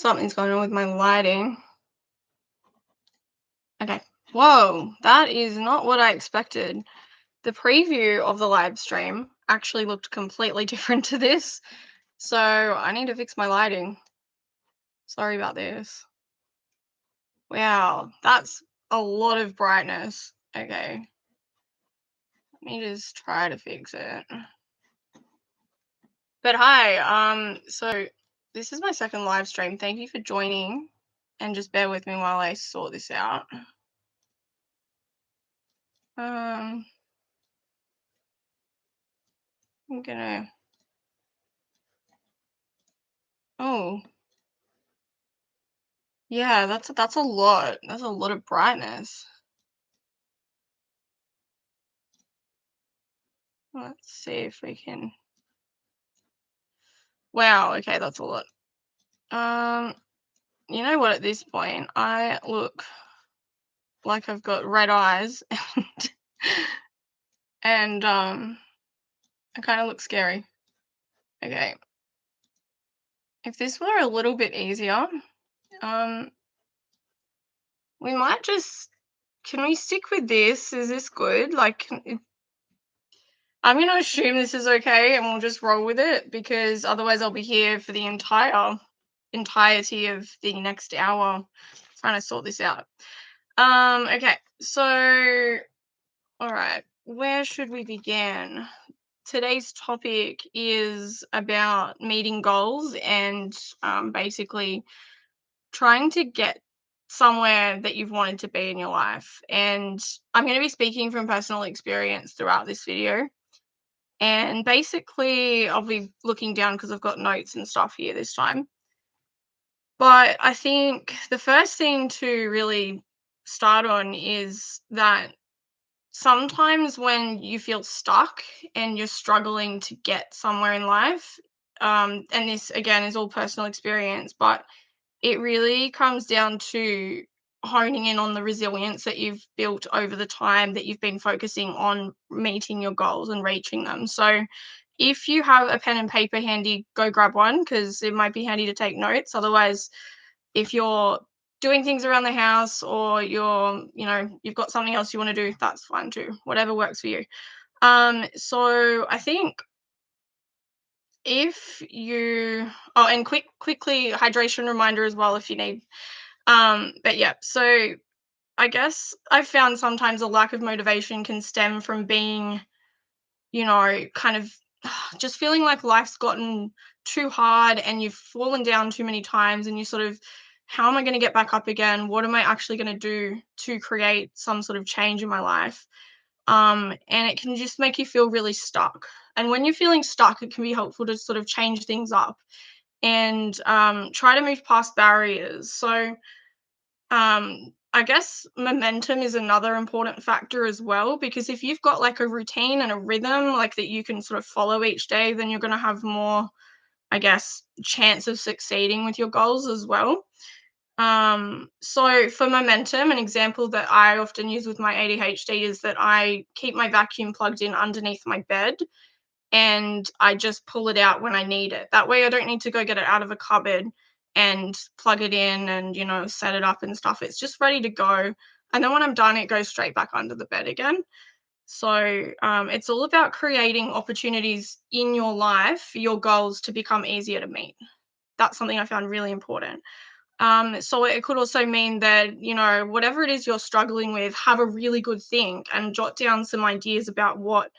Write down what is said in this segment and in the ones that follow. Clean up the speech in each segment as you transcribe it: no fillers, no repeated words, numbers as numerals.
Something's going on with my lighting. Okay. Whoa, that is not what I expected. The preview of the live stream actually looked completely different to this. So I need to fix my lighting. Sorry about this. Wow, that's a lot of brightness. Okay. Let me just try to fix it. But hi, so this is my second live stream. Thank you for joining, and just bear with me while I sort this out. I'm gonna. Oh, yeah, that's a lot. That's a lot of brightness. Let's see if we can. Wow, okay, that's a lot. Um, you know what? At this point, I look like I've got red eyes, and I kind of look scary. Okay, if this were a little bit easier, um, we might just. Can we stick with this? Is this good? I'm going to assume this is okay and we'll just roll with it because otherwise I'll be here for the entirety of the next hour trying to sort this out. Okay, so all right, where should we begin? Today's topic is about meeting goals and basically trying to get somewhere that you've wanted to be in your life. And I'm going to be speaking from personal experience throughout this video. And basically, I'll be looking down because I've got notes and stuff here this time. But I think the first thing to really start on is that sometimes when you feel stuck and you're struggling to get somewhere in life, and this again is all personal experience, but it really comes down to honing in on the resilience that you've built over the time that you've been focusing on meeting your goals and reaching them. So if you have a pen and paper handy, go grab one because it might be handy to take notes. Otherwise, if you're doing things around the house or you've got something else you want to do, that's fine too. Whatever works for you. So I think if you and quickly hydration reminder as well if you need. But yeah, so I guess I've found sometimes a lack of motivation can stem from being, kind of just feeling like life's gotten too hard and you've fallen down too many times and you sort of, how am I going to get back up again? What am I actually going to do to create some sort of change in my life? And it can just make you feel really stuck. And when you're feeling stuck, it can be helpful to sort of change things up and try to move past barriers. So I guess momentum is another important factor as well, because if you've got like a routine and a rhythm like that you can sort of follow each day, then you're going to have more, I guess, chance of succeeding with your goals as well. So for momentum, an example that I often use with my ADHD is that I keep my vacuum plugged in underneath my bed and I just pull it out when I need it. That way I don't need to go get it out of a cupboard and plug it in and, set it up and stuff. It's just ready to go. And then when I'm done, it goes straight back under the bed again. So it's all about creating opportunities in your life for your goals to become easier to meet. That's something I found really important. So it could also mean that, whatever it is you're struggling with, have a really good think and jot down some ideas about what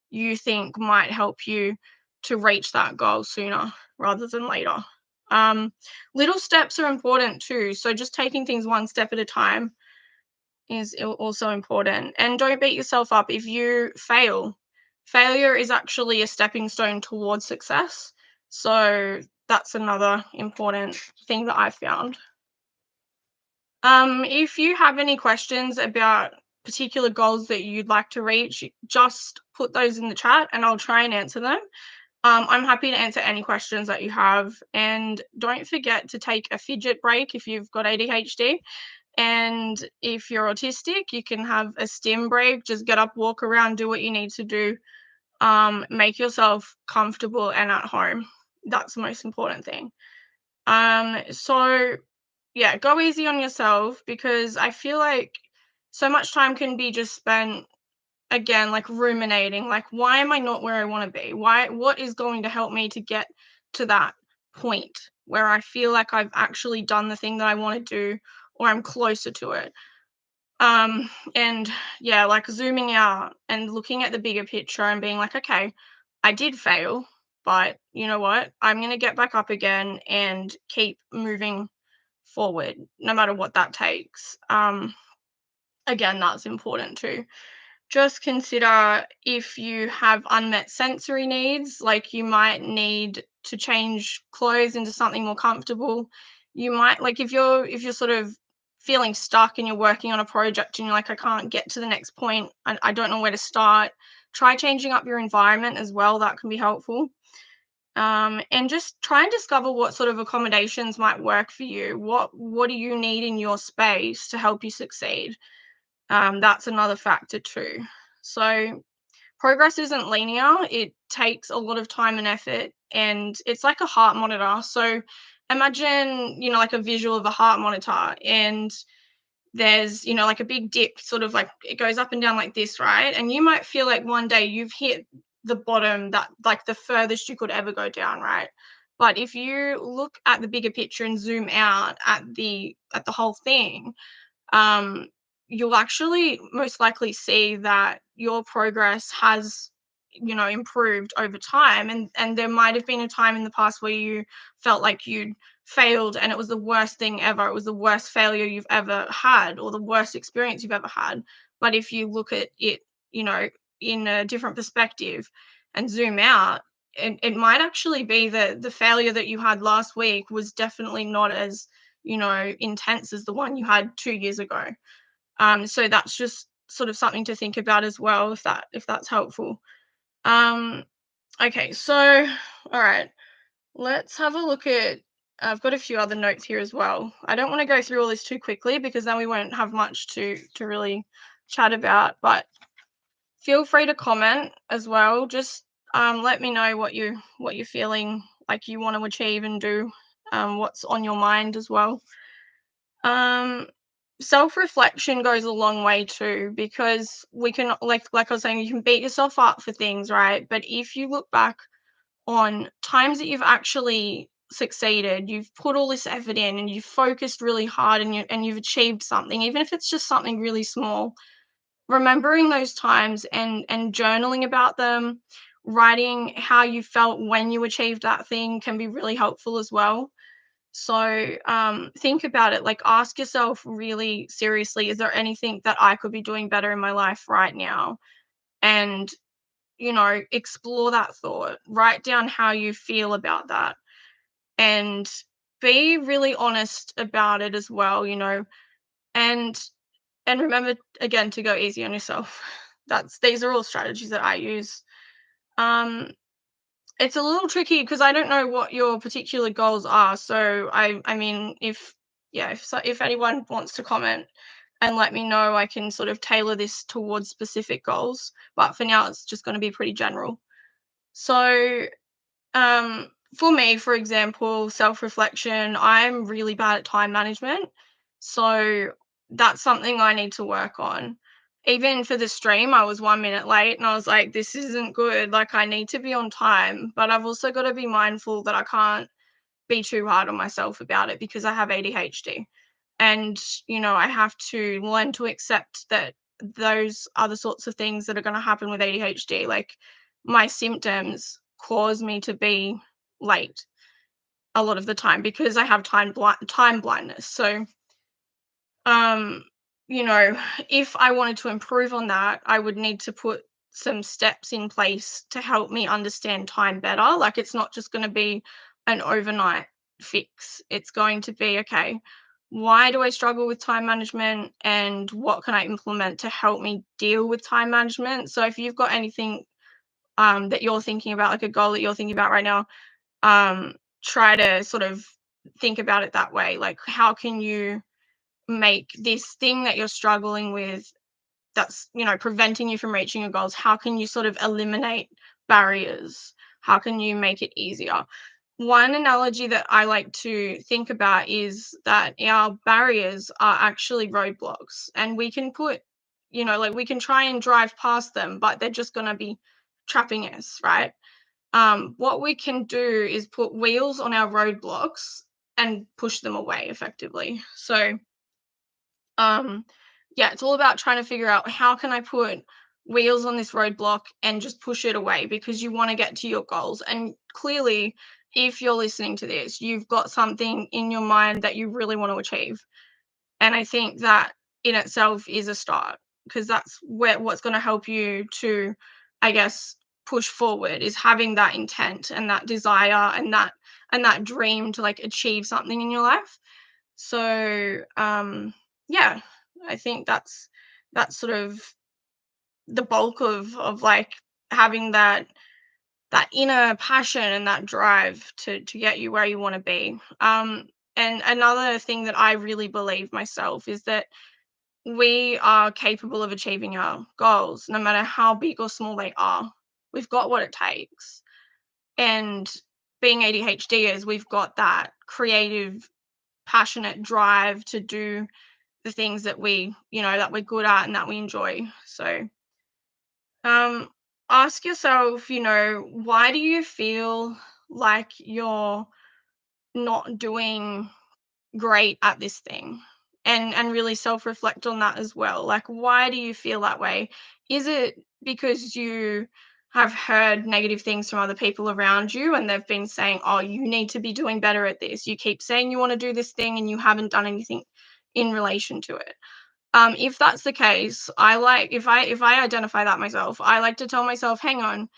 you think might help you to reach that goal sooner rather than later. Little steps are important too. So just taking things one step at a time is also important. And don't beat yourself up if you fail. Failure is actually a stepping stone towards success. So that's another important thing that I found. If you have any questions about particular goals that you'd like to reach, just put those in the chat and I'll try and answer them. I'm happy to answer any questions that you have. And don't forget to take a fidget break if you've got ADHD. And if you're autistic, you can have a stim break. Just get up, walk around, do what you need to do. Make yourself comfortable and at home. That's the most important thing. So yeah, go easy on yourself because I feel like so much time can be just spent again like ruminating like why am I not where I want to be? Why what is going to help me to get to that point where I feel like I've actually done the thing that I want to do or I'm closer to it. And yeah, like zooming out and looking at the bigger picture and being like, okay, I did fail, but you know what? I'm going to get back up again and keep moving forward, no matter what that takes. Again, that's important too. Just consider if you have unmet sensory needs, like you might need to change clothes into something more comfortable. You might like if you're sort of feeling stuck and you're working on a project and you're like, I can't get to the next point, I don't know where to start. Try changing up your environment as well. That can be helpful. And just try and discover what sort of accommodations might work for you. What do you need in your space to help you succeed? That's another factor too. So progress isn't linear. It takes a lot of time and effort, and it's like a heart monitor. So imagine, like a visual of a heart monitor, and there's, like a big dip, sort of like it goes up and down like this, right? And you might feel like one day you've hit the bottom that like the furthest you could ever go down, right? But if you look at the bigger picture and zoom out at the whole thing, um, you'll actually most likely see that your progress has, improved over time. And there might have been a time in the past where you felt like you'd failed and it was the worst thing ever. It was the worst failure you've ever had or the worst experience you've ever had. But if you look at it, you know, in a different perspective and zoom out, it might actually be that the failure that you had last week was definitely not as intense as the one you had 2 years ago. So that's just sort of something to think about as well, if that's helpful. Um, okay, so all right, let's have a look at. I've got a few other notes here as well. I don't want to go through all this too quickly because then we won't have much to really chat about. But feel free to comment as well. Just let me know what you're feeling like you want to achieve and do. What's on your mind as well. Um, Self-reflection goes a long way too because we can like I was saying, you can beat yourself up for things, right? But if you look back on times that you've actually succeeded, you've put all this effort in and you've focused really hard and you've achieved something, even if it's just something really small, remembering those times and journaling about them, writing how you felt when you achieved that thing can be really helpful as well. So think about it, like ask yourself really seriously, is there anything that I could be doing better in my life right now? And, explore that thought, write down how you feel about that, and be really honest about it as well, and remember again to go easy on yourself. These are all strategies that I use. Um, It's a little tricky because I don't know what your particular goals are. So I mean, if anyone wants to comment and let me know, I can sort of tailor this towards specific goals. But for now, it's just going to be pretty general. So for me, for example, self-reflection, I'm really bad at time management. So that's something I need to work on. Even for the stream, I was 1 minute late and I was like, this isn't good. Like, I need to be on time. But I've also got to be mindful that I can't be too hard on myself about it because I have ADHD. And, I have to learn to accept that those are the sorts of things that are going to happen with ADHD. Like, my symptoms cause me to be late a lot of the time because I have time blindness. So, um, you know, if I wanted to improve on that, I would need to put some steps in place to help me understand time better. Like, it's not just going to be an overnight fix. It's going to be, okay, why do I struggle with time management and what can I implement to help me deal with time management? So if you've got anything that you're thinking about, like a goal that you're thinking about right now, um, try to sort of think about it that way. Like, how can you make this thing that you're struggling with that's, preventing you from reaching your goals? How can you sort of eliminate barriers? How can you make it easier? One analogy that I like to think about is that our barriers are actually roadblocks, and we can put, like we can try and drive past them, but they're just going to be trapping us, right? What we can do is put wheels on our roadblocks and push them away effectively. So, um, yeah, it's all about trying to figure out how can I put wheels on this roadblock and just push it away because you want to get to your goals. And clearly, if you're listening to this, you've got something in your mind that you really want to achieve. And I think that in itself is a start because that's what's going to help you to, I guess, push forward is having that intent and that desire and that dream to like achieve something in your life. So yeah, I think that's sort of the bulk of like having that inner passion and that drive to get you where you want to be. And another thing that I really believe myself is that we are capable of achieving our goals, no matter how big or small they are. We've got what it takes. And being ADHDers, we've got that creative, passionate drive to do the things that that we're good at and that we enjoy. So, um, ask yourself, why do you feel like you're not doing great at this thing? And really self-reflect on that as well. Like, why do you feel that way? Is it because you have heard negative things from other people around you and they've been saying, "Oh, you need to be doing better at this. You keep saying you want to do this thing and you haven't done anything in relation to it." If that's the case, I like if I identify that myself, I like to tell myself, "Hang on,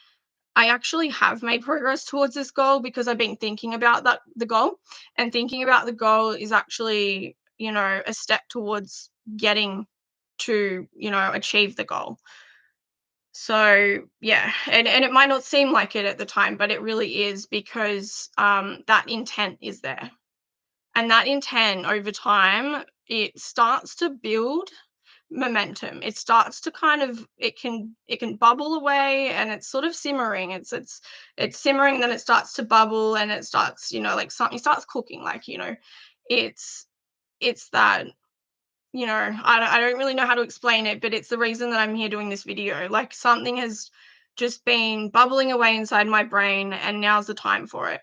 I actually have made progress towards this goal because I've been thinking about the goal, and thinking about the goal is actually, a step towards getting to, achieve the goal." So, yeah, and it might not seem like it at the time, but it really is because that intent is there. And that intent over time, it starts to build momentum. It starts to kind of it can bubble away and it's sort of simmering. It's simmering, then it starts to bubble and it starts, like something starts cooking, like, it's it's that, I don't really know how to explain it, but it's the reason that I'm here doing this video. Like something has just been bubbling away inside my brain and now's the time for it.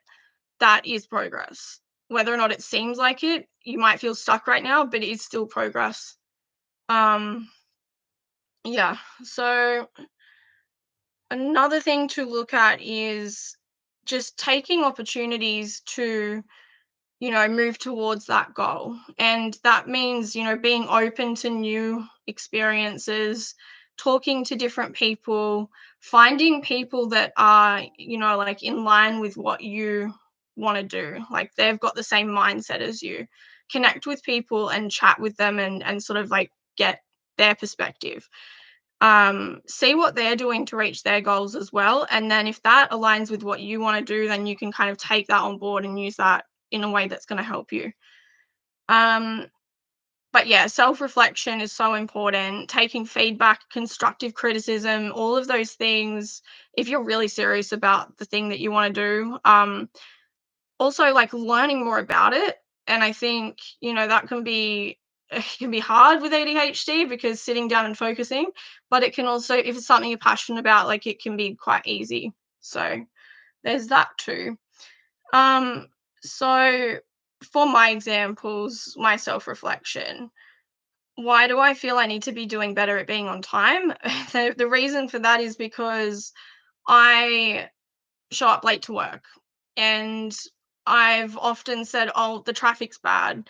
That is progress. Whether or not it seems like it, you might feel stuck right now, but it is still progress. Um yeah. So another thing to look at is just taking opportunities to, move towards that goal. And that means, being open to new experiences, talking to different people, finding people that are, like in line with what you want to do. Like they've got the same mindset as you. Connect with people and chat with them and sort of like get their perspective. See what they're doing to reach their goals as well. And then if that aligns with what you want to do, then you can kind of take that on board and use that in a way that's going to help you. Um, but yeah, self reflection is so important. Taking feedback, constructive criticism, all of those things, if you're really serious about the thing that you want to do. Also, like learning more about it. And I think, that can be it can be hard with ADHD because sitting down and focusing, but it can also, if it's something you're passionate about, like it can be quite easy. So there's that too. Um, so for my examples, my self-reflection, why do I feel I need to be doing better at being on time? The reason for that is because I show up late to work and I've often said, "Oh, the traffic's bad."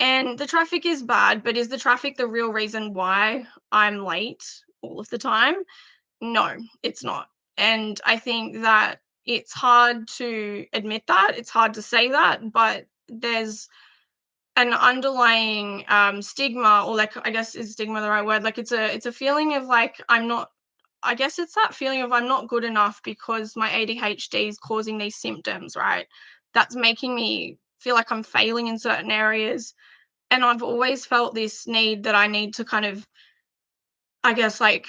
And the traffic is bad, but is the traffic the real reason why I'm late all of the time? No, it's not. And I think that it's hard to admit that. It's hard to say that, but there's an underlying stigma, or like, I guess, is stigma the right word? Like it's a feeling of like I'm not. I guess it's that feeling of I'm not good enough because my ADHD is causing these symptoms, right? That's making me feel like I'm failing in certain areas. And I've always felt this need that I need to kind of, I guess, like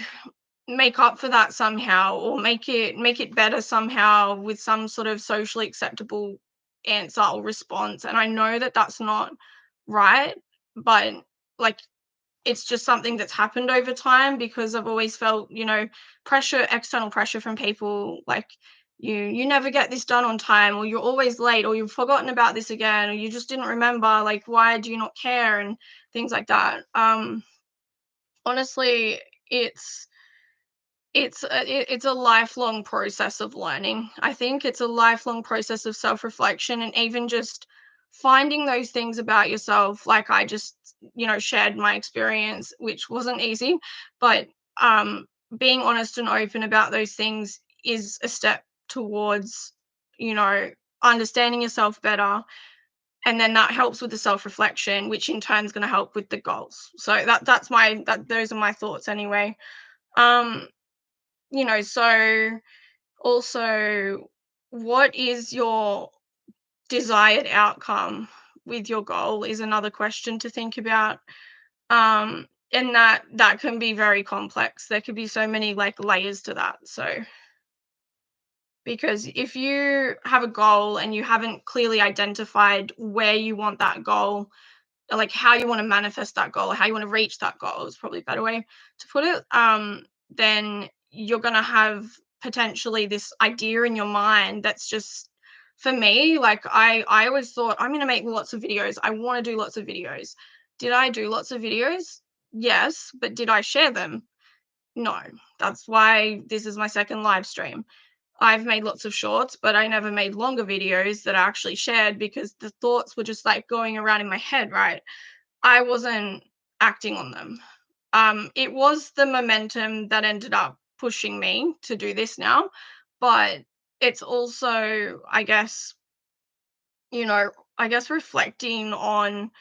make up for that somehow, or make it better somehow with some sort of socially acceptable answer or response, and I know that that's not right, but, like, it's just something that's happened over time because I've always felt, pressure, external pressure from people like, you never get this done on time, or you're always late, or you've forgotten about this again, or you just didn't remember, like, why do you not care, and things like that. Honestly, it's it's a lifelong process of learning. I think it's a lifelong process of self-reflection, and even just finding those things about yourself, like I just, shared my experience, which wasn't easy, but um, being honest and open about those things is a step towards, you know, understanding yourself better. And then that helps with the self-reflection, which in turn is going to help with the goals. So those are my thoughts anyway. Um, so also, what is your desired outcome with your goal is another question to think about. And that can be very complex. There could be so many like layers to that. So because if you have a goal and you haven't clearly identified where you want that goal, like how you want to manifest that goal, or how you want to reach that goal is probably a better way to put it, then you're going to have potentially this idea in your mind that's just, for me, like I always thought I'm going to make lots of videos. I want to do lots of videos. Did I do lots of videos? Yes, but did I share them? No. That's why this is my second live stream. I've made lots of shorts, but I never made longer videos that I actually shared because the thoughts were just like going around in my head, right? I wasn't acting on them. It was the momentum that ended up pushing me to do this now, but it's also, you know, I guess reflecting on,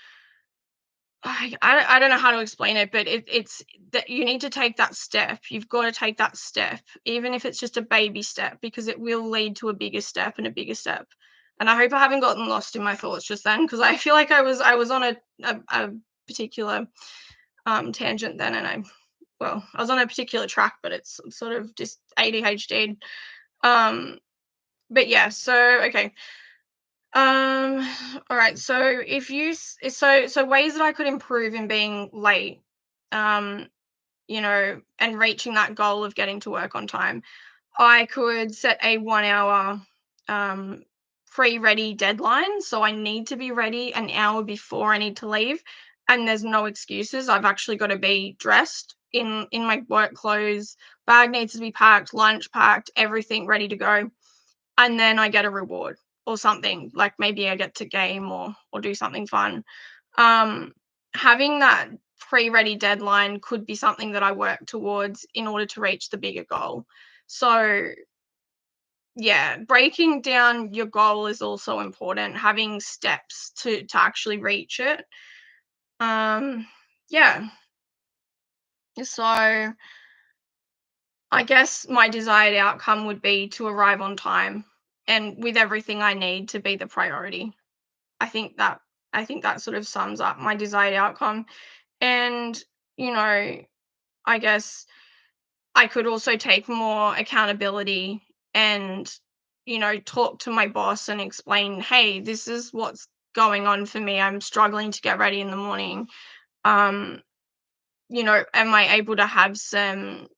I don't know how to explain it, but it's that you need to take that step. You've got to take that step, even if it's just a baby step, because it will lead to a bigger step and a bigger step. And I hope I haven't gotten lost in my thoughts just then, because I feel like I was on a particular tangent then, and I was on a particular track, but it's sort of just ADHD. Um, but yeah, so okay. Um, all right. So if you so ways that I could improve in being late, um, and reaching that goal of getting to work on time, I could set a 1 hour um pre-ready deadline. So I need to be ready an hour before I need to leave. And there's no excuses. I've actually got to be dressed in my work clothes, bag needs to be packed, lunch packed, everything ready to go, and then I get a reward or something, like maybe I get to game or do something fun. Um, Having that pre-ready deadline could be something that I work towards in order to reach the bigger goal. So yeah, breaking down your goal is also important, having steps to actually reach it. Um, yeah. So I guess my desired outcome would be to arrive on time and with everything I need to be the priority. I think that I think that sort of sums up my desired outcome. And, you know, I guess I could also take more accountability and, talk to my boss and explain, hey, this is what's going on for me. I'm struggling to get ready in the morning. Um, am I able to have some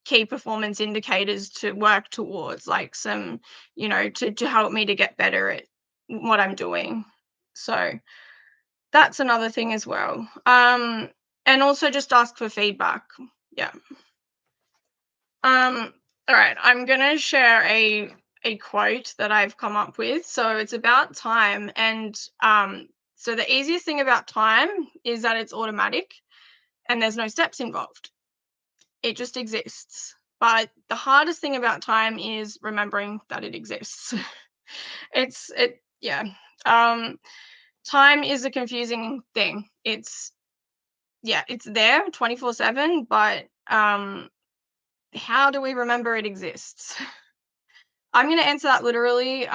key performance indicators to work towards, like some, to help me to get better at what I'm doing. So that's another thing as well. And also just ask for feedback. Yeah. Um, all right. I'm gonna share a quote that I've come up with. So it's about time, and so the easiest thing about time is that it's automatic and there's no steps involved. It just exists. But the hardest thing about time is remembering that it exists. Yeah. Um, Time is a confusing thing. Yeah, it's there 24/7, but how do we remember it exists? I'm going to answer that literally.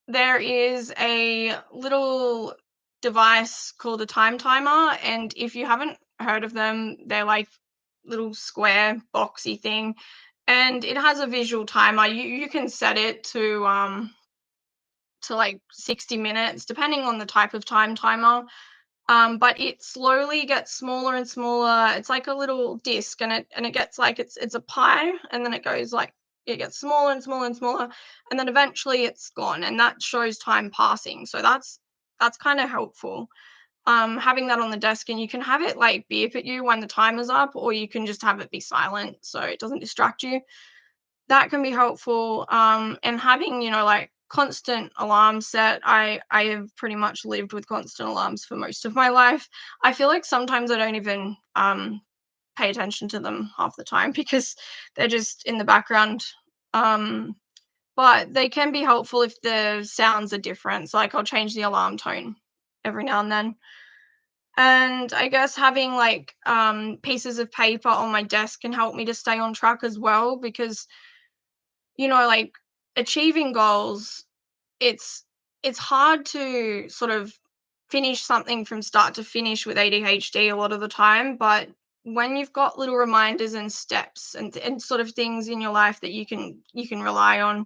There is a little device called a time timer, and if you haven't heard of them, they're like little square boxy thing, and it has a visual timer. You can set it to to like 60 minutes, depending on the type of time timer. But it slowly gets smaller and smaller. It's like a little disc, and it gets like it's a pie, and then it goes like it gets smaller and smaller and smaller, and then eventually it's gone, and that shows time passing. So that's kind of helpful. Having that on the desk, and you can have it like beep at you when the timer's up, or you can just have it be silent so it doesn't distract you. That can be helpful. And having, like constant alarms set. I have pretty much lived with constant alarms for most of my life. I feel like sometimes I don't even pay attention to them half the time because they're just in the background. Um, but they can be helpful if the sounds are different. So like I'll change the alarm tone every now and then. And I guess having like pieces of paper on my desk can help me to stay on track as well because like achieving goals, it's it's hard to sort of finish something from start to finish with ADHD a lot of the time, but when you've got little reminders and steps and sort of things in your life that you can rely on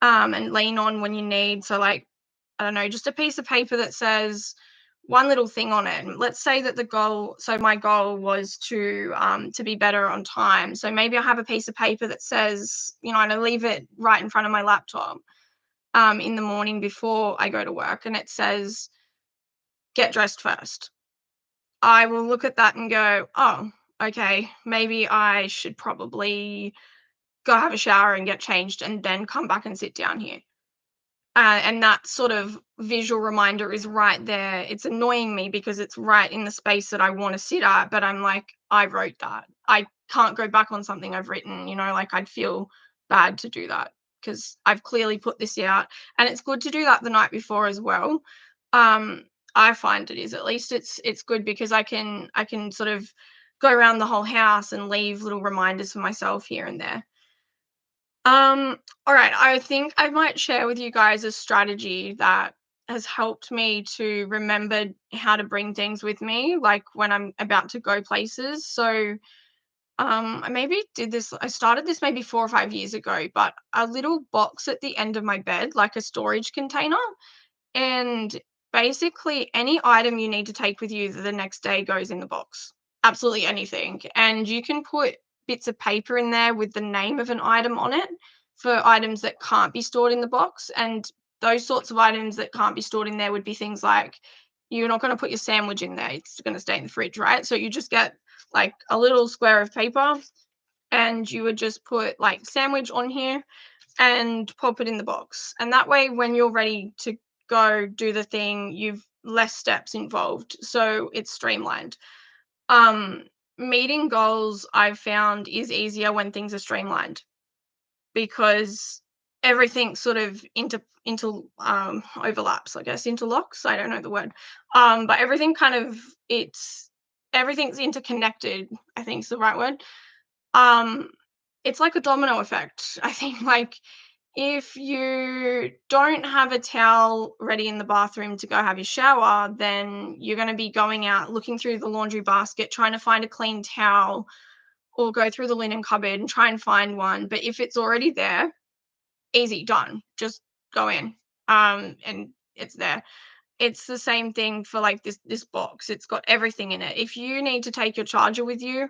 and lean on when you need. So like, I don't know, just a piece of paper that says one little thing on it. And let's say that my goal was to be better on time. So maybe I have a piece of paper that says, and I leave it right in front of my laptop in the morning before I go to work, and it says, get dressed first. I will look at that and go, oh, okay, maybe I should probably go have a shower and get changed and then come back and sit down here. And that sort of visual reminder is right there. It's annoying me because it's right in the space that I want to sit at, but I'm like, I wrote that. I can't go back on something I've written, like I'd feel bad to do that because I've clearly put this out. And it's good to do that the night before as well. Um, I find it is, at least it's good because I can sort of go around the whole house and leave little reminders for myself here and there. All right. I think I might share with you guys a strategy that has helped me to remember how to bring things with me, like when I'm about to go places. So, I maybe did this, I started this maybe 4 or 5 years ago, but a little box at the end of my bed, like a storage container. And basically, any item you need to take with you the next day goes in the box. Absolutely anything. And you can put bits of paper in there with the name of an item on it for items that can't be stored in the box. And those sorts of items that can't be stored in there would be things like you're not going to put your sandwich in there, it's going to stay in the fridge, right? So you just get like a little square of paper and you would just put like sandwich on here and pop it in the box. And that way, when you're ready to go do the thing, you've less steps involved. So it's streamlined. Um, Meeting goals I've found is easier when things are streamlined because everything sort of into overlaps, I guess, interlocks. I don't know the word. But everything kind of it's everything's interconnected, I think is the right word. Um, it's like a domino effect. I think like if you don't have a towel ready in the bathroom to go have your shower, then you're going to be going out looking through the laundry basket, trying to find a clean towel, or go through the linen cupboard and try and find one. But if it's already there, easy, done. Just go in. And it's there. It's the same thing for like this box. It's got everything in it. If you need to take your charger with you,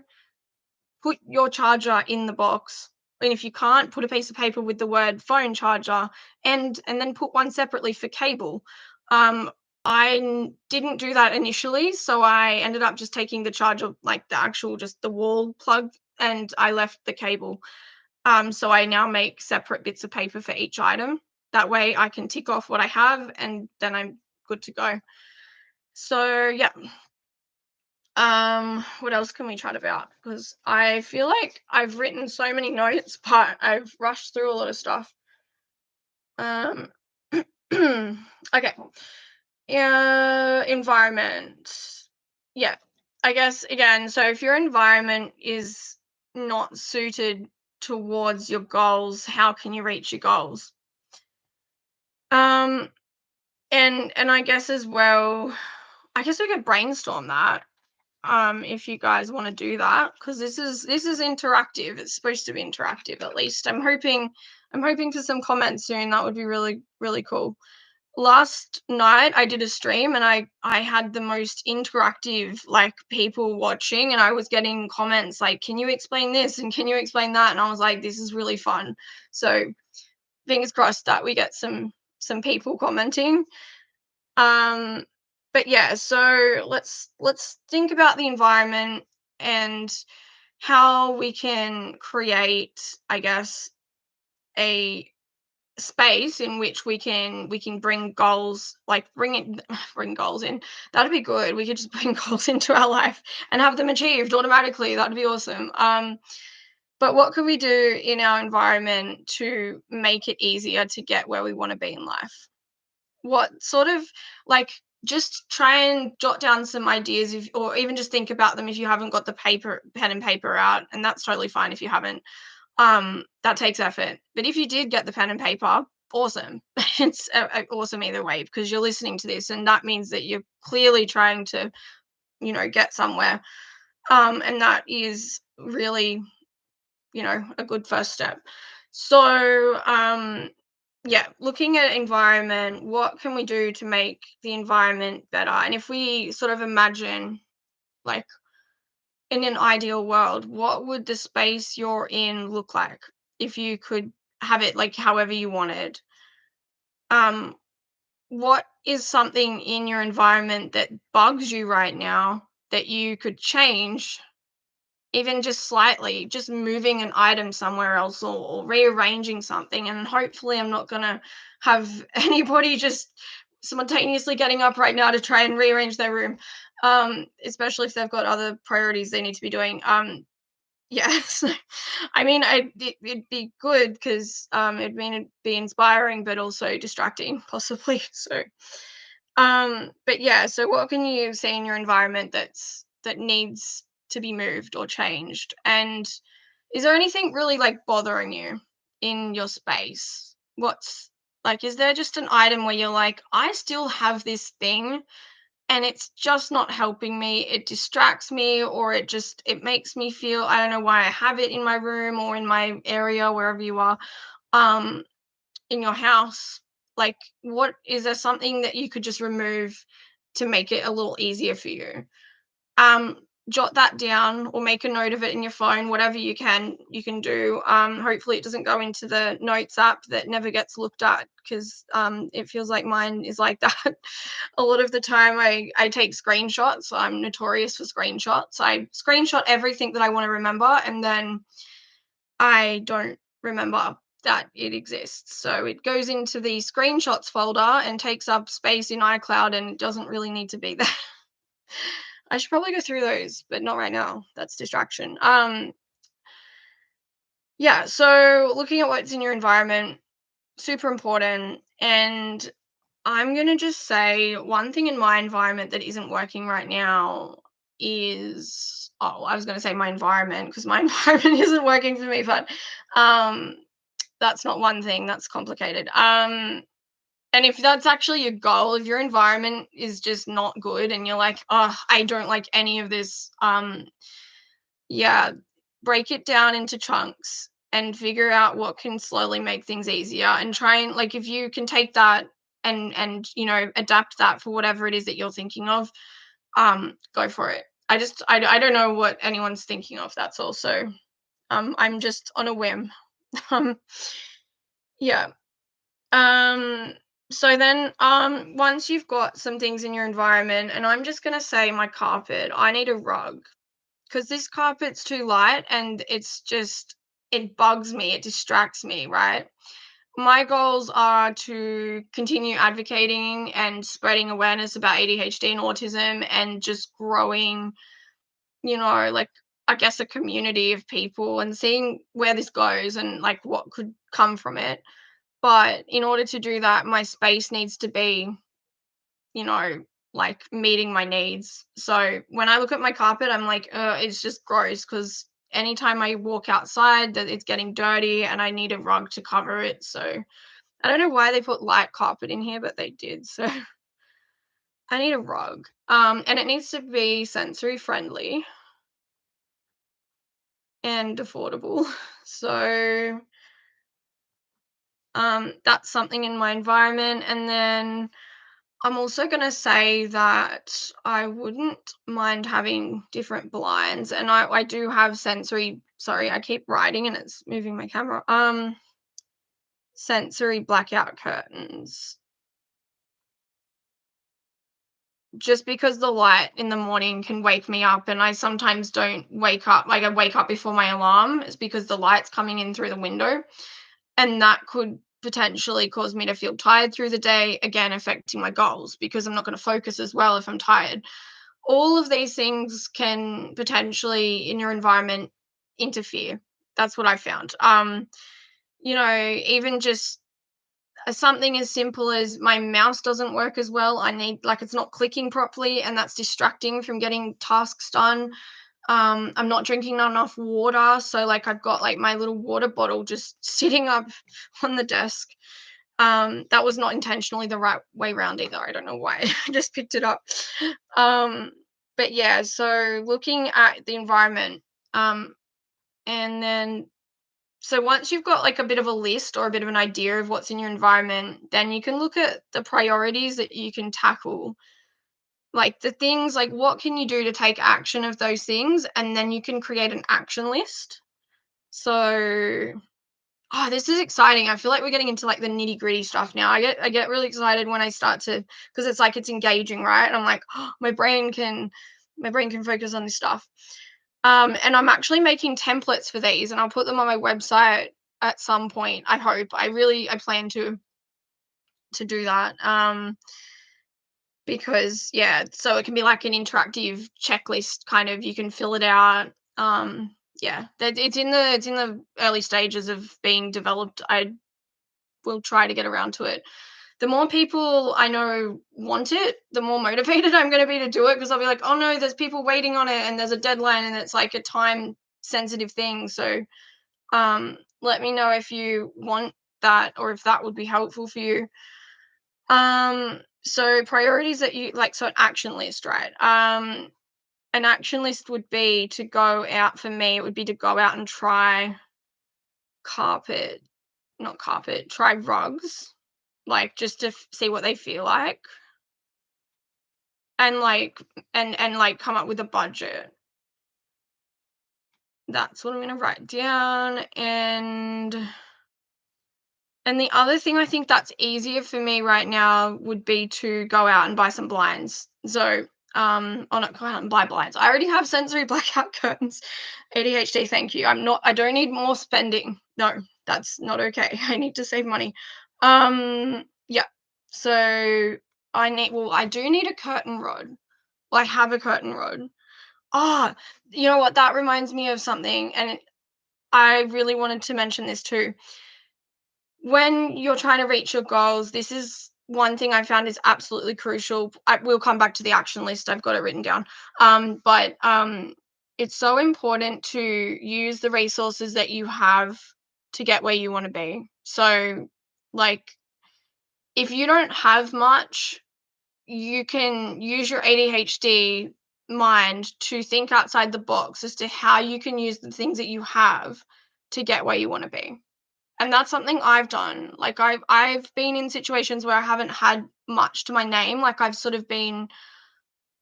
put your charger in the box. And if you can't, put a piece of paper with the word phone charger and then put one separately for cable. Um, didn't do that initially, so I ended up just taking the charger, like the actual, just the wall plug, and I left the cable. So I now make separate bits of paper for each item. That way I can tick off what I have and then I'm good to go. So yeah, what else can we chat about? Because I feel like I've written so many notes, but I've rushed through a lot of stuff. Um, okay. Yeah, environment. Yeah, I guess again, so if your environment is not suited towards your goals, how can you reach your goals? Um, and I guess as well, I guess we could brainstorm that if you guys want to do that, because this is interactive. It's supposed to be interactive, at least I'm I'm hoping for some comments soon. That would be really, really cool. Last night I did a stream and I had the most interactive like people watching, and I was getting comments like, "Can you explain this and can you explain that?" And I was like, "This is really fun." So fingers crossed that we get some people commenting. Um, but yeah, so let's think about the environment and how we can create, I guess, a space in which we can bring goals, like bring it bring goals in. That'd be good. We could just bring goals into our life and have them achieved automatically. That'd be awesome. But what could we do in our environment to make it easier to get where we want to be in life? What sort of, like, just try and jot down some ideas, if, or even just think about them if you haven't got the pen and paper out, and that's totally fine if you haven't. That takes effort. But if you did get the pen and paper, awesome. It's awesome either way because you're listening to this, and that means that you're clearly trying to, get somewhere. And that is really, a good first step. So, yeah, looking at environment, what can we do to make the environment better? And if we sort of imagine, like, in an ideal world, what would the space you're in look like if you could have it like however you wanted? Um, what is something in your environment that bugs you right now that you could change, even just slightly, just moving an item somewhere else, or rearranging something? And hopefully, I'm not going to have anybody just spontaneously getting up right now to try and rearrange their room, especially if they've got other priorities they need to be doing. Yes. I mean, it'd be good because it'd be inspiring, but also distracting, possibly. So, but yeah. So, what can you see in your environment that needs to be moved or changed? And is there anything really like bothering you in your space? What's like? Is there just an item where you're like, I still have this thing and it's just not helping me? It distracts me, or it makes me feel, I don't know why I have it in my room or in my area, wherever you are, um in your house. Like, what is there something that you could just remove to make it a little easier for you? um Jot that down or make a note of it in your phone, whatever you can do. Hopefully it doesn't go into the notes app that never gets looked at, because it feels like mine is like that. A lot of the time I take screenshots. I'm notorious for screenshots. I screenshot everything that I want to remember, and then I don't remember that it exists. So it goes into the screenshots folder and takes up space in iCloud, and it doesn't really need to be there. I should probably go through those, but not right now. That's distraction. Yeah, so looking at what's in your environment, super important. And I'm going to just say one thing in my environment that isn't working right now is, oh, I was going to say my environment because my environment isn't working for me, but um that's not one thing, that's complicated. And if that's actually your goal, if your environment is just not good and you're like, oh, I don't like any of this, yeah, break it down into chunks and figure out what can slowly make things easier, and try and, like, if you can take that and adapt that for whatever it is that you're thinking of, go for it. I don't know what anyone's thinking of, that's all. So I'm just on a whim. um yeah. Um, so then, once you've got some things in your environment, and I'm just gonna say my carpet, I need a rug because this carpet's too light and it bugs me, it distracts me, right? My goals are to continue advocating and spreading awareness about ADHD and autism, and just growing, like, I guess, a community of people, and seeing where this goes and like what could come from it. But in order to do that, my space needs to be, you know, like, meeting my needs. So when I look at my carpet, I'm like, it's just gross because anytime I walk outside, that it's getting dirty and I need a rug to cover it. So I don't know why they put light carpet in here, but they did. So I need a rug. And it needs to be sensory friendly and affordable. So That's something in my environment. And then I'm also going to say that I wouldn't mind having different blinds. And I do have sensory, sorry, I keep writing and it's moving my camera. Sensory blackout curtains. Just because the light in the morning can wake me up and I sometimes don't wake up, like I wake up before my alarm, is because the light's coming in through the window. And that could potentially cause me to feel tired through the day, again, affecting my goals because I'm not going to focus as well if I'm tired. All of these things can potentially, in your environment, interfere. That's what I found. Even just something as simple as my mouse doesn't work as well. I need, like, it's not clicking properly, and that's distracting from getting tasks done. I'm not drinking enough water, so, like, I've got, like, my little water bottle just sitting up on the desk. That was not intentionally the right way round either, I don't know why, I just picked it up. Um, but yeah, so looking at the environment, um, and then so once you've got, like, a bit of a list or a bit of an idea of what's in your environment, then you can look at the priorities that you can tackle. Like, the things, like, what can you do to take action of those things, and then you can create an action list. So this is exciting. I feel like we're getting into, like, the nitty-gritty stuff now. I get really excited when I start to, because it's like it's engaging, right? And I'm like, "Oh, my brain can focus on this stuff." And I'm actually making templates for these, and I'll put them on my website at some point, I hope. I plan to do that. Because yeah, so it can be like an interactive checklist kind of, you can fill it out. Yeah, that it's in the early stages of being developed. I will try to get around to it. The more people I know want it, the more motivated I'm going to be to do it, because I'll be like, oh no, there's people waiting on it and there's a deadline and it's like a time sensitive thing. So let me know if you want that or if that would be helpful for you. So priorities that you like, so an action list, right? An action list would be to go out, for me, it would be to go out and try carpet, not carpet, try rugs, like just to see what they feel like, and like, and like come up with a budget. That's what I'm gonna write down. And the other thing I think that's easier for me right now would be to go out and buy some blinds. So, not go out and buy blinds. I already have sensory blackout curtains. ADHD, thank you. I don't need more spending. No, that's not okay. I need to save money. Yeah. So I do need a curtain rod. Well, I have a curtain rod. Ah, you know what? That reminds me of something, and I really wanted to mention this too. When you're trying to reach your goals, this is one thing I found is absolutely crucial. I will come back to the action list. I've got it written down. But it's so important to use the resources that you have to get where you want to be. So, like, if you don't have much, you can use your ADHD mind to think outside the box as to how you can use the things that you have to get where you want to be. And that's something I've done. Like, I've been in situations where I haven't had much to my name, like, I've sort of been,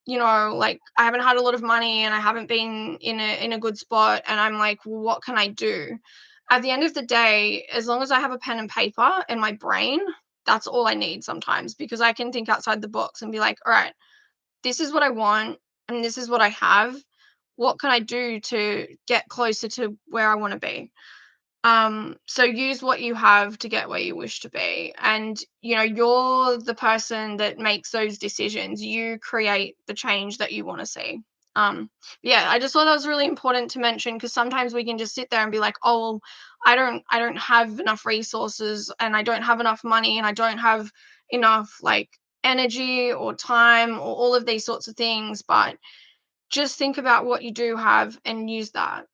like, I haven't had a lot of money and I haven't been in a good spot, and I'm like, "Well, what can I do?" At the end of the day, as long as I have a pen and paper and my brain, that's all I need sometimes, because I can think outside the box and be like, "Alright, this is what I want and this is what I have. What can I do to get closer to where I wanna be?" So use what you have to get where you wish to be. And, you're the person that makes those decisions. You create the change that you want to see. Um, yeah, I just thought that was really important to mention, because sometimes we can just sit there and be like, oh, well, I don't have enough resources and I don't have enough money and I don't have enough, like, energy or time or all of these sorts of things. But just think about what you do have and use that.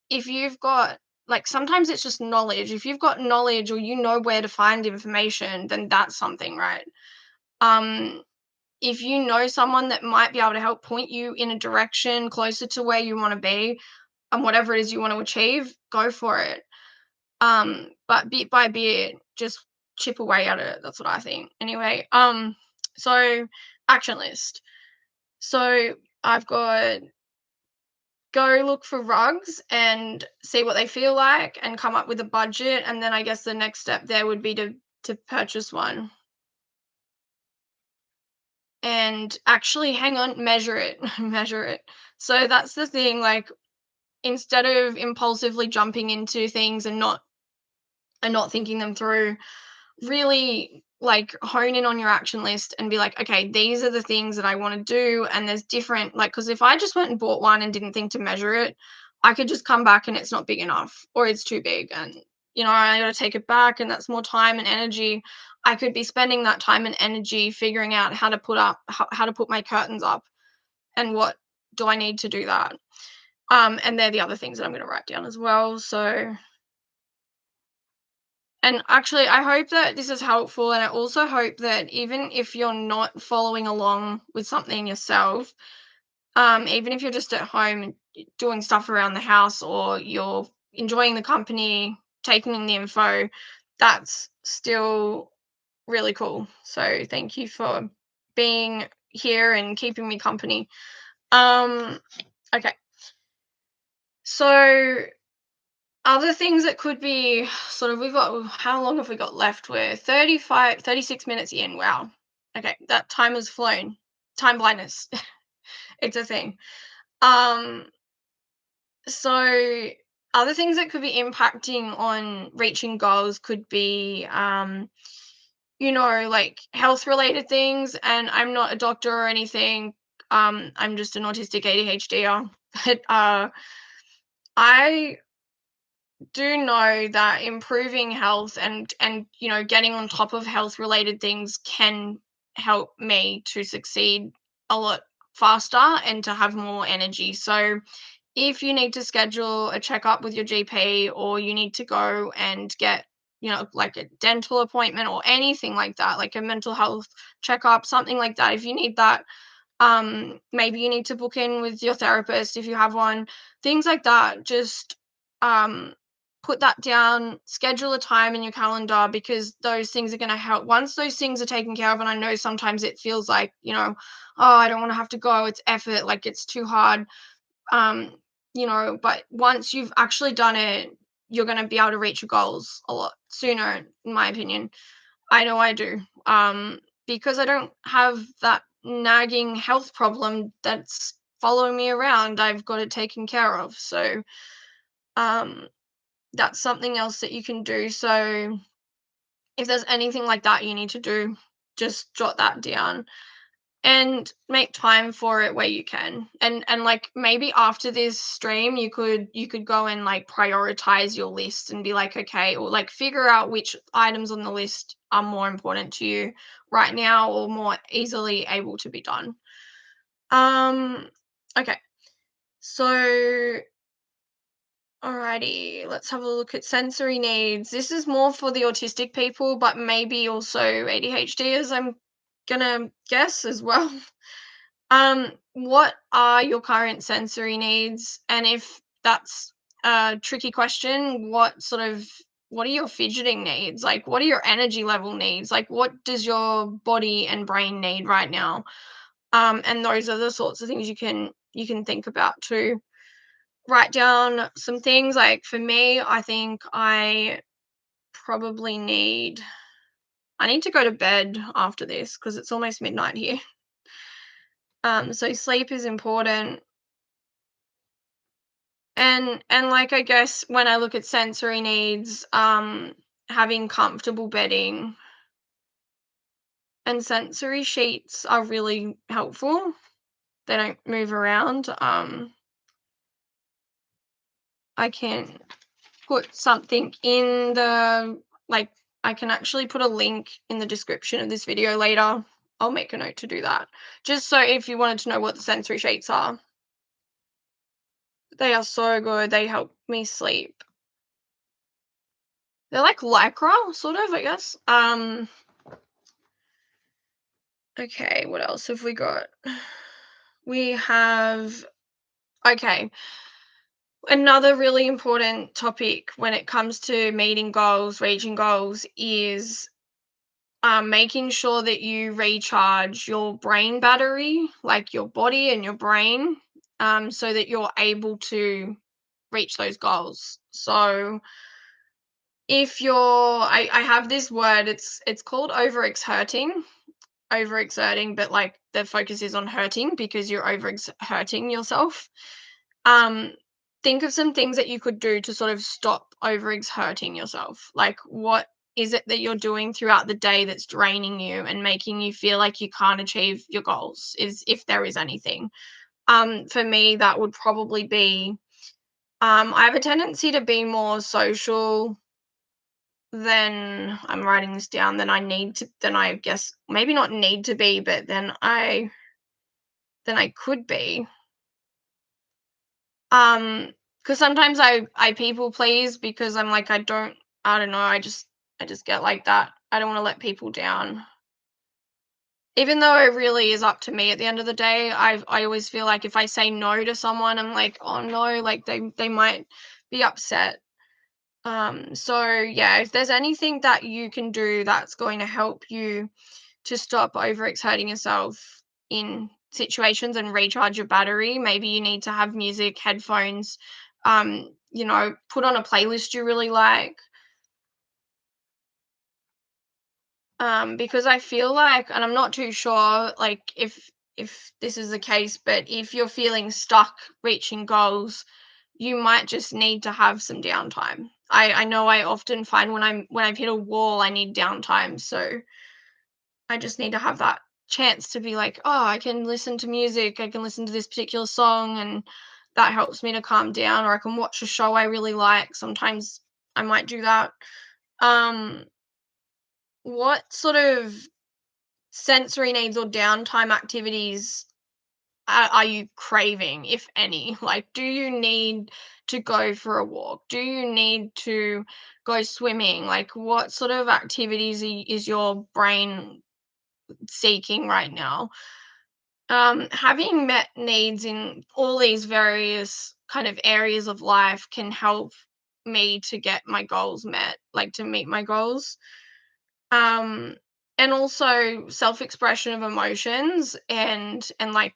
If you've got, like, sometimes it's just knowledge. If you've got knowledge or you know where to find information, then that's something, right? Um, if you know someone that might be able to help point you in a direction closer to where you want to be and whatever it is you want to achieve, go for it. But bit by bit, just chip away at it. That's what I think. Anyway, so action list. So I've got go look for rugs and see what they feel like and come up with a budget, and then I guess the next step there would be to purchase one. And actually, hang on, measure it, measure it. So that's the thing, like, instead of impulsively jumping into things and not thinking them through, really like hone in on your action list and be like, okay, these are the things that I want to do. And there's different, like, because if I just went and bought one and didn't think to measure it, I could just come back and it's not big enough or it's too big. And, I got to take it back and that's more time and energy. I could be spending that time and energy figuring out how to put my curtains up and what do I need to do that. And they're the other things that I'm going to write down as well. So, and actually, I hope that this is helpful. And I also hope that even if you're not following along with something yourself, even if you're just at home and doing stuff around the house or you're enjoying the company, taking in the info, that's still really cool. So thank you for being here and keeping me company. Okay. So other things that could be sort of, we've got, how long have we got left? We're 36 minutes in. Wow. Okay, that time has flown. Time blindness. It's a thing. Um, so other things that could be impacting on reaching goals could be, like health related things. And I'm not a doctor or anything. I'm just an autistic ADHDer. But I do know that improving health and getting on top of health related things can help me to succeed a lot faster and to have more energy. So if you need to schedule a checkup with your GP or you need to go and get like a dental appointment or anything like that, like a mental health checkup, something like that, if you need that, maybe you need to book in with your therapist if you have one, things like that, just um put that down, schedule a time in your calendar, because those things are going to help once those things are taken care of. And I know sometimes it feels like, oh, I don't want to have to go, it's effort, like it's too hard, um but once you've actually done it, you're going to be able to reach your goals a lot sooner, in my opinion. I know I do. Because I don't have that nagging health problem that's following me around. I've got it taken care of. So, um, that's something else that you can do. So, if there's anything like that you need to do, just jot that down and make time for it where you can. And like maybe after this stream you could go and like prioritize your list and be like, okay, or like figure out which items on the list are more important to you right now or more easily able to be done. um okay, so alrighty, let's have a look at sensory needs. This is more for the autistic people, but maybe also ADHDers, I'm gonna guess as well. What are your current sensory needs? And if that's a tricky question, what are your fidgeting needs? Like, what are your energy level needs? Like, what does your body and brain need right now? And those are the sorts of things you can think about too. Write down some things. Like for me, I think probably need I need to go to bed after this because it's almost midnight here. So sleep is important. And like, I guess when I look at sensory needs, having comfortable bedding and sensory sheets are really helpful. They don't move around. I can put something in the, like, I can actually put a link in the description of this video later. I'll make a note to do that. Just so if you wanted to know what the sensory sheets are. They are so good. They help me sleep. They're like lycra, sort of, I guess. Okay, what else have we got? We have, okay, another really important topic when it comes to meeting goals, reaching goals, is making sure that you recharge your brain battery, like your body and your brain, so that you're able to reach those goals. So if you're I have this word, it's called overexerting, but like the focus is on hurting because you're hurting yourself. Um, think of some things that you could do to sort of stop overexerting yourself. Like, what is it that you're doing throughout the day that's draining you and making you feel like you can't achieve your goals? Is if there is anything. For me, that would probably be. I have a tendency to be more social than I'm writing this down than I need to. Than I guess maybe not need to be, but than I could be. Because sometimes I people please because I'm like, I don't know, I just get like that. I don't wanna let people down. Even though it really is up to me at the end of the day, I always feel like if I say no to someone, I'm like, "Oh, no," like, they might be upset. So, yeah, if there's anything that you can do that's going to help you to stop overexerting yourself in situations and recharge your battery. Maybe you need to have music, headphones, put on a playlist you really like. Because I feel like, and I'm not too sure, like if this is the case, but if you're feeling stuck reaching goals, you might just need to have some downtime. I know I often find when I've hit a wall, I need downtime. So I just need to have that chance to be like, "Oh, I can listen to music, I can listen to this particular song, and that helps me to calm down," or I can watch a show I really like. Sometimes I might do that. Um, what sort of sensory needs or downtime activities are you craving, if any? Like, do you need to go for a walk? Do you need to go swimming? Like, what sort of activities is your brain seeking right now? Having met needs in all these various kind of areas of life can help me to get my goals met, like to meet my goals. Um, and also self-expression of emotions and like,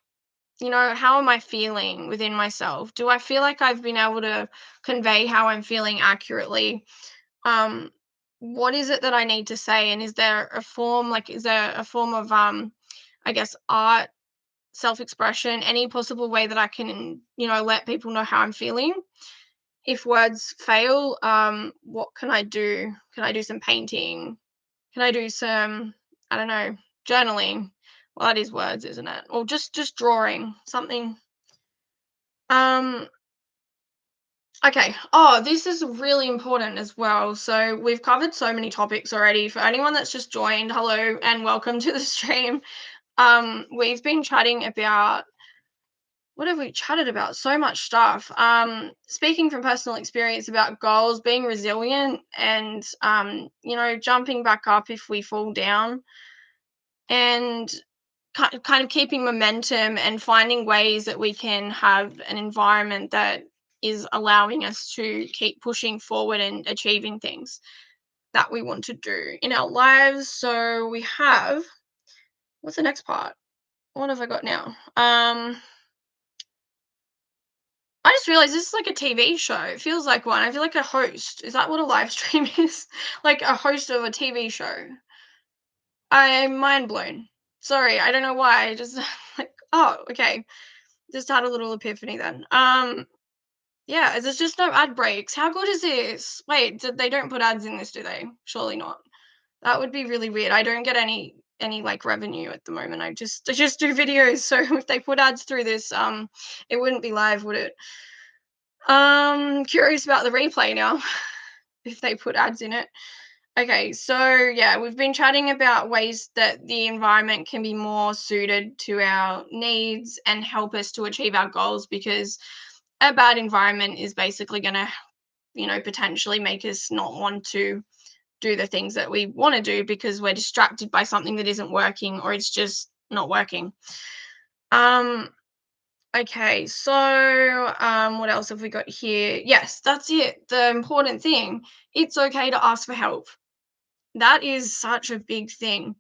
how am I feeling within myself? Do I feel like I've been able to convey how I'm feeling accurately? Um, what is it that I need to say? And is there a form of I guess art, self-expression, any possible way that I can, let people know how I'm feeling. If words fail, what can I do? Can I do some painting? Can I do some, I don't know, journaling? Well, that is words, isn't it? Or just drawing something. Um, okay. Oh, this is really important as well. So we've covered so many topics already. For anyone that's just joined, hello and welcome to the stream. We've been chatting about what have we chatted about? So much stuff. Speaking from personal experience about goals, being resilient, and jumping back up if we fall down, and kind of keeping momentum and finding ways that we can have an environment that is allowing us to keep pushing forward and achieving things that we want to do in our lives. So we have what's the next part? What have I got now? I just realized this is like a TV show. It feels like one. I feel like a host. Is that what a live stream is? Like a host of a TV show. I'm mind blown. Sorry, I don't know why. I just like, oh, okay. Just had a little epiphany then. Yeah, there's just no ad breaks. How good is this? Wait, they don't put ads in this, do they? Surely not. That would be really weird. I don't get any like revenue at the moment. I just do videos. So if they put ads through this, it wouldn't be live, would it? Curious about the replay now, if they put ads in it. Okay, so yeah, we've been chatting about ways that the environment can be more suited to our needs and help us to achieve our goals because a bad environment is basically going to, potentially make us not want to do the things that we want to do because we're distracted by something that isn't working or it's just not working. Um, Okay, so what else have we got here? Yes, that's it. The important thing, it's okay to ask for help. that is such a big thing.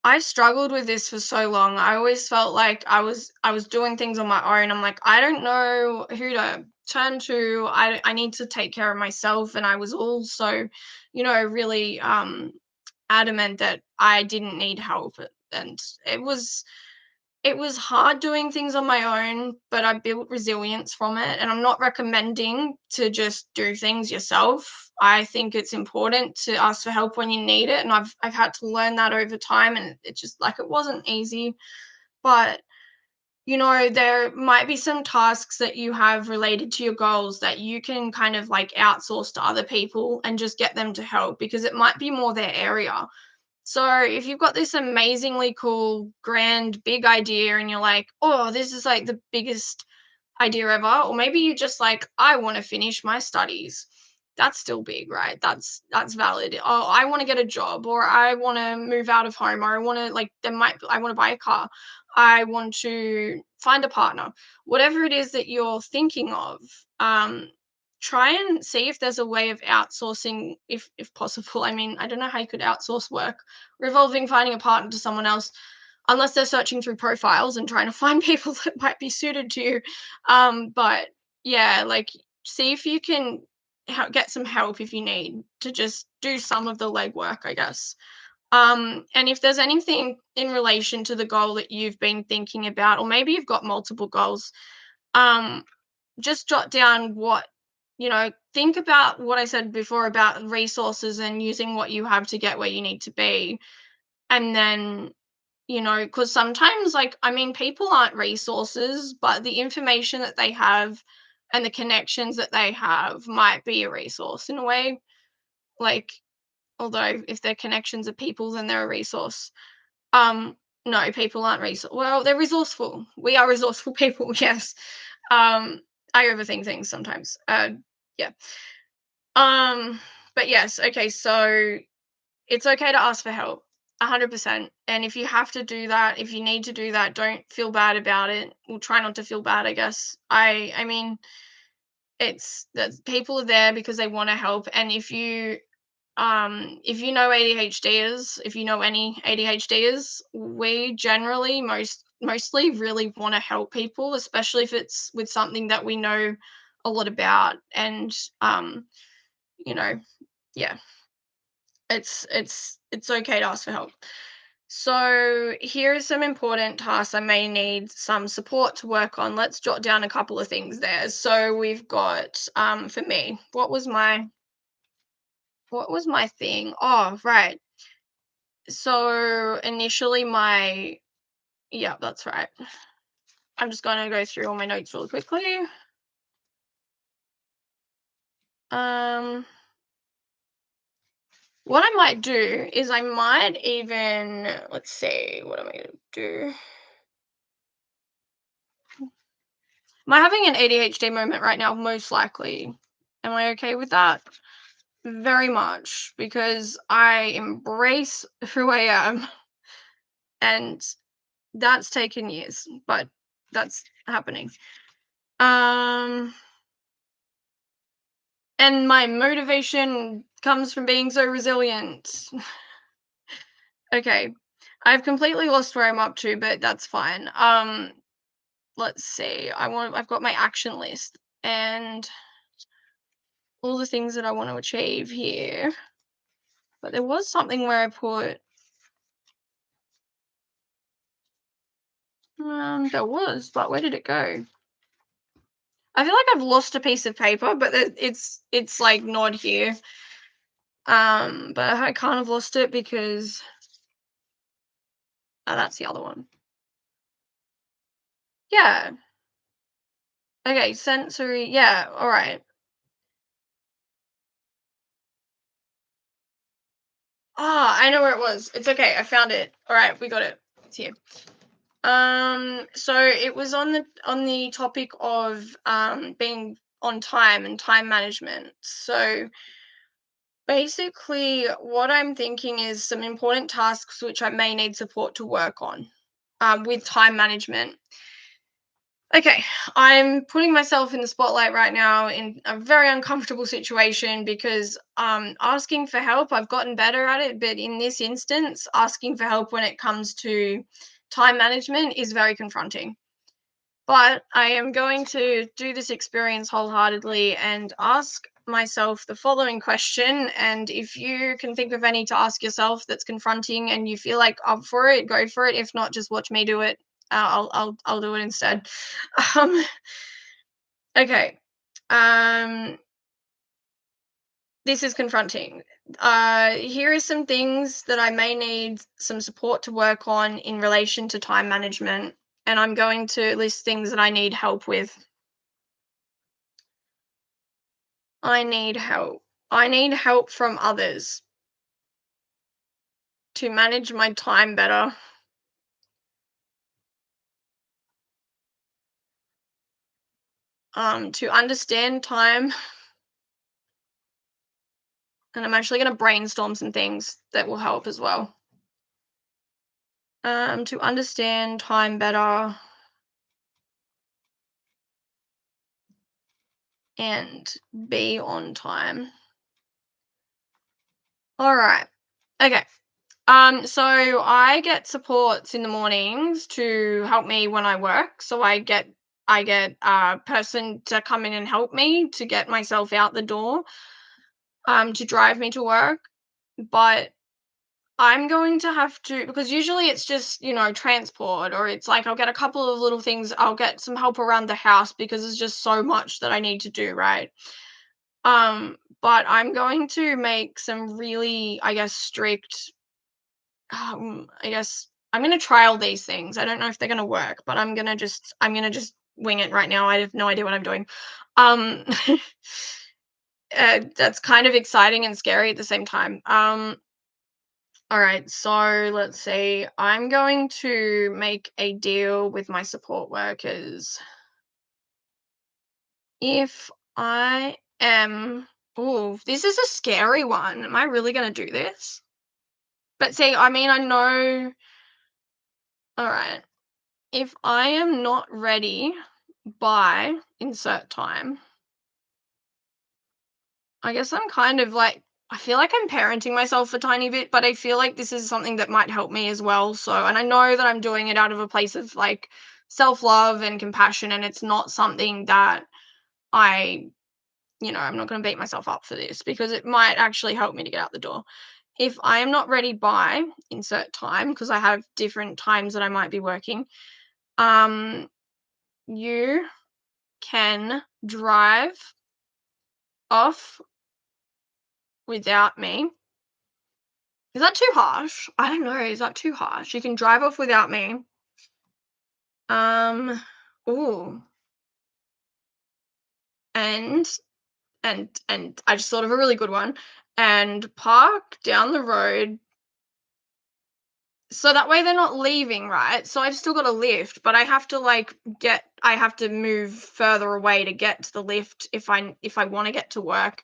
I struggled with this for so long. I always felt like I was doing things on my own. I'm like, I don't know who to turn to. I need to take care of myself. And I was also, really adamant that I didn't need help. And it was hard doing things on my own, but I built resilience from it. And I'm not recommending to just do things yourself. I think it's important to ask for help when you need it. And I've had to learn that over time. And it just like it wasn't easy. But there might be some tasks that you have related to your goals that you can kind of like outsource to other people and just get them to help because it might be more their area. So if you've got this amazingly cool, grand, big idea and you're like, oh, this is like the biggest idea ever, or maybe you just like, I want to finish my studies. That's still big, right? That's valid. Oh, I want to get a job, or I want to move out of home, or I want to like I want to buy a car. I want to find a partner. Whatever it is that you're thinking of, um, try and see if there's a way of outsourcing if possible. I mean, I don't know how you could outsource work revolving finding a partner to someone else unless they're searching through profiles and trying to find people that might be suited to you. But yeah, like see if you can get some help if you need to just do some of the legwork, I guess. And if there's anything in relation to the goal that you've been thinking about, or maybe you've got multiple goals, um, just jot down think about what I said before about resources and using what you have to get where you need to be. And then, because sometimes, like, I mean, people aren't resources, but the information that they have and the connections that they have might be a resource in a way. Like, although if their connections are people, then they're a resource. Um, no, people aren't well, they're resourceful. We are resourceful people, yes. I overthink things sometimes. Yeah. Um, but yes, okay, so it's okay to ask for help, 100%. And if you have to do that, if you need to do that, don't feel bad about it. We'll try not to feel bad, I guess. I mean, it's that people are there because they want to help. And if you know ADHDers, if you know any ADHDers, we generally mostly really want to help people, especially if it's with something that we know a lot about. And you know, yeah, it's okay to ask for help. So here are some important tasks I may need some support to work on. Let's jot down a couple of things there. So we've got for me, what was my thing? Oh, right. So initially yeah, that's right. I'm just going to go through all my notes really quickly. Um what I might do is I might even let's see, what am I going to do? Am I having an ADHD moment right now? Most likely. Am I okay with that? Very much, because I embrace who I am, and that's taken years, but that's happening. Um, and my motivation comes from being so resilient. Okay, I've completely lost where I'm up to, but that's fine. Let's see. I've got my action list and all the things that I want to achieve here. But there was something where I put there was, but where did it go? I feel like I've lost a piece of paper, but it's like not here. But I kind of lost it because that's the other one. Yeah. Okay, sensory. Yeah, all right. Ah, I know where it was. It's okay. I found it. All right, we got it. It's here. So it was on the topic of being on time and time management. So basically, what I'm thinking is some important tasks which I may need support to work on with time management. Okay, I'm putting myself in the spotlight right now in a very uncomfortable situation because asking for help, I've gotten better at it, but in this instance, asking for help when it comes to time management is very confronting. But I am going to do this experience wholeheartedly and ask myself the following question. And if you can think of any to ask yourself that's confronting and you feel like up for it, go for it. If not, just watch me do it. I'll do it instead. Um, okay. Um, this is confronting. Here are some things that I may need some support to work on in relation to time management, and I'm going to list things that I need help with. I need help. I need help from others to manage my time better, to understand time, and I'm actually going to brainstorm some things that will help as well. To understand time better and be on time. All right. Okay. So I get supports in the mornings to help me when I work. So I get a person to come in and help me to get myself out the door, to drive me to work. But I'm going to have to, because usually it's just, transport, or it's like I'll get a couple of little things. I'll get some help around the house because there's just so much that I need to do, right? But I'm going to make some really, I guess, strict, I guess I'm gonna trial these things. I don't know if they're gonna work, but I'm gonna just wing it right now. I have no idea what I'm doing. Um, that's kind of exciting and scary at the same time. All right, so let's see. I'm going to make a deal with my support workers. If I am, oh, this is a scary one. Am I really gonna do this? But see, I mean, I know. All right. If I am not ready by insert time, I guess I'm kind of like, I feel like I'm parenting myself a tiny bit, but I feel like this is something that might help me as well. So, and I know that I'm doing it out of a place of like self-love and compassion, and it's not something that I, I'm not going to beat myself up for this because it might actually help me to get out the door. If I am not ready by insert time, because I have different times that I might be working, um, you can drive off without me. Is that too harsh? I don't know. Is that too harsh? You can drive off without me. Um, ooh, and and I just thought of a really good one. And park down the road, so that way they're not leaving, right? So I've still got a lift, but I have to I have to move further away to get to the lift if I want to get to work.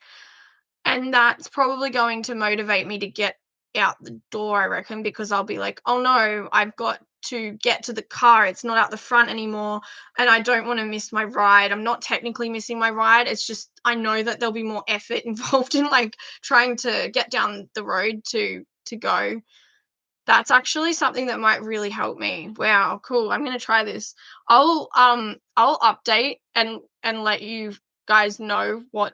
And that's probably going to motivate me to get out the door, I reckon, because I'll be like, "Oh no, I've got to get to the car. It's not out the front anymore, and I don't want to miss my ride." I'm not technically missing my ride. It's just I know that there'll be more effort involved in like trying to get down the road to go. That's actually something that might really help me. Wow, cool. I'm going to try this. I'll update and let you guys know what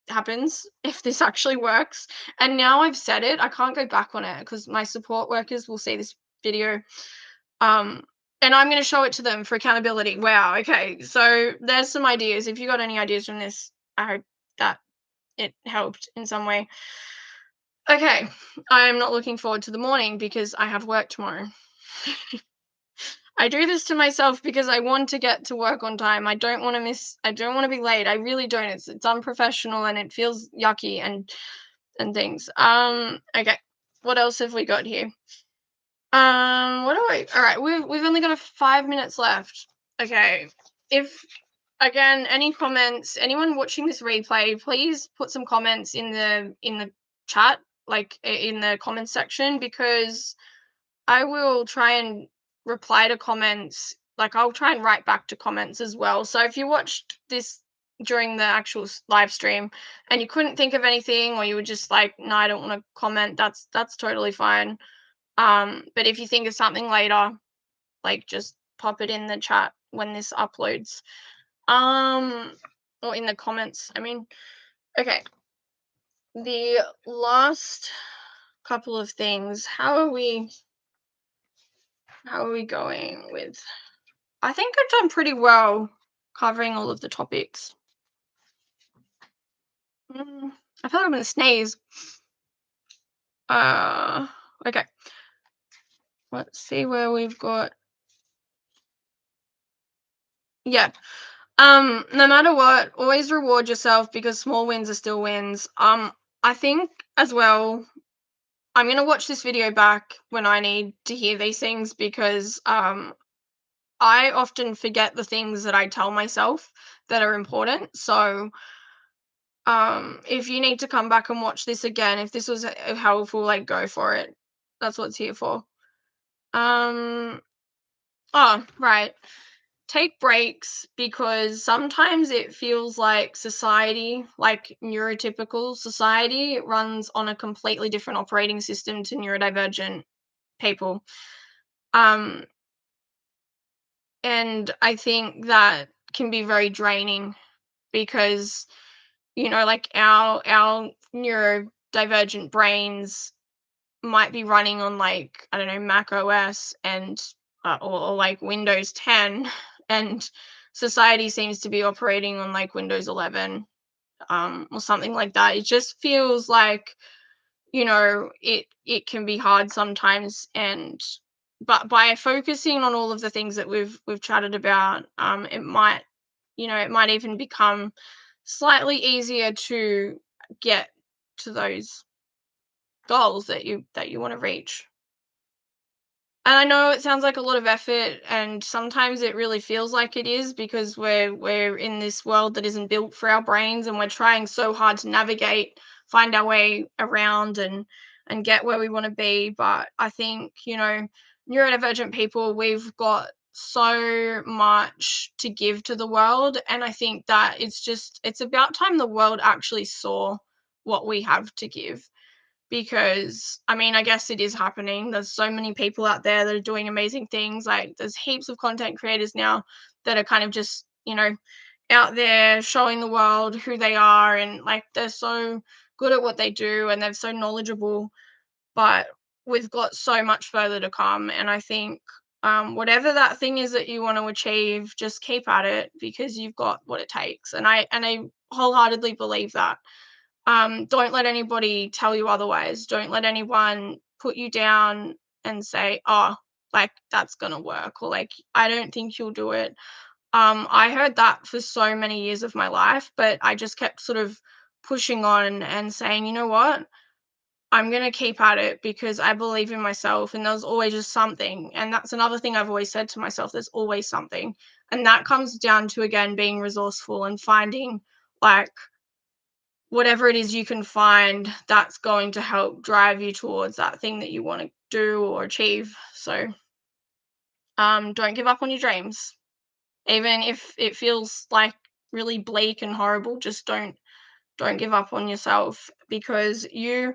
happens if this actually works. And now I've said it, I can't go back on it because my support workers will see this video. Um, and I'm going to show it to them for accountability. Wow. Okay. So there's some ideas. If you got any ideas from this, I hope that it helped in some way. Okay. I'm not looking forward to the morning because I have work tomorrow. I do this to myself because I want to get to work on time. I don't want to be late. I really don't. It's unprofessional and it feels yucky and things. Okay. What else have we got here? What do I All right, we've only got 5 minutes left. Okay. If again, any comments, anyone watching this replay, please put some comments in the chat, like in the comments section, because I will try and reply to comments like I'll try and write back to comments as well. So if you watched this during the actual live stream and you couldn't think of anything, or you were just like, no, I don't want to comment, that's totally fine. But if you think of something later, like just pop it in the chat when this uploads. Um, or in the comments, I mean. Okay. The last couple of things. How are we going with? I think I've done pretty well covering all of the topics. I feel like I'm gonna sneeze. Okay. Let's see where we've got. Yeah. No matter what, always reward yourself because small wins are still wins. I think as well, I'm gonna watch this video back when I need to hear these things because I often forget the things that I tell myself that are important. So if you need to come back and watch this again, if this was helpful, like go for it. That's what it's here for. Um oh, right. Take breaks because sometimes it feels like society, like neurotypical society, runs on a completely different operating system to neurodivergent people. Um and I think that can be very draining because like our neurodivergent brains might be running on, like, I don't know, Mac OS and or like Windows 10, and society seems to be operating on like Windows 11, or something like that. It just feels like it can be hard sometimes, and but by focusing on all of the things that we've chatted about, it might even become slightly easier to get to those goals that you want to reach. And I know it sounds like a lot of effort, and sometimes it really feels like it is because we're in this world that isn't built for our brains, and we're trying so hard to navigate, find our way around, and get where we want to be. But I think neurodivergent people, we've got so much to give to the world, and I think that it's about time the world actually saw what we have to give, because I mean, I guess it is happening. There's so many people out there that are doing amazing things. Like there's heaps of content creators now that are kind of just, out there showing the world who they are, and like they're so good at what they do and they're so knowledgeable, but we've got so much further to come. And I think whatever that thing is that you want to achieve, just keep at it because you've got what it takes. And I wholeheartedly believe that. Don't let anybody tell you otherwise. Don't let anyone put you down and say, oh, like that's gonna work, or like I don't think you'll do it. I heard that for so many years of my life, but I just kept sort of pushing on and saying, you know what, I'm gonna keep at it because I believe in myself, and there's always just something. And that's another thing I've always said to myself, there's always something. And that comes down to, again, being resourceful and finding, like, whatever it is you can find that's going to help drive you towards that thing that you want to do or achieve. So don't give up on your dreams, even if it feels like really bleak and horrible. Just don't give up on yourself, because you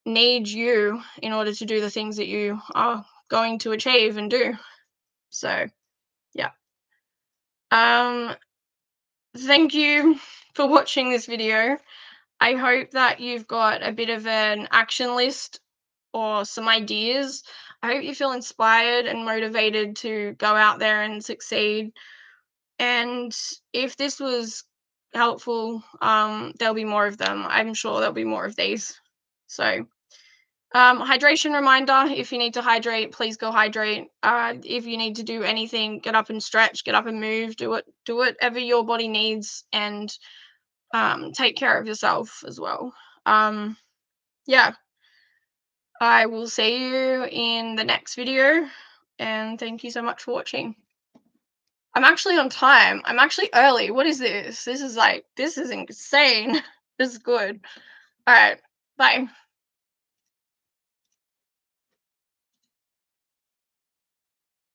need you in order to do the things that you are going to achieve and do. So yeah. um Thank you for watching this video. I hope that you've got a bit of an action list or some ideas. I hope you feel inspired and motivated to go out there and succeed. And if this was helpful, there'll be more of them. I'm sure there'll be more of these. So, hydration reminder: if you need to hydrate, please go hydrate. If you need to do anything, get up and stretch, get up and move, do whatever your body needs, and take care of yourself as well. Yeah, I will see you in the next video, and thank you so much for watching. I'm actually on time. I'm actually early. What is this? This is insane. This is good. All right. Bye.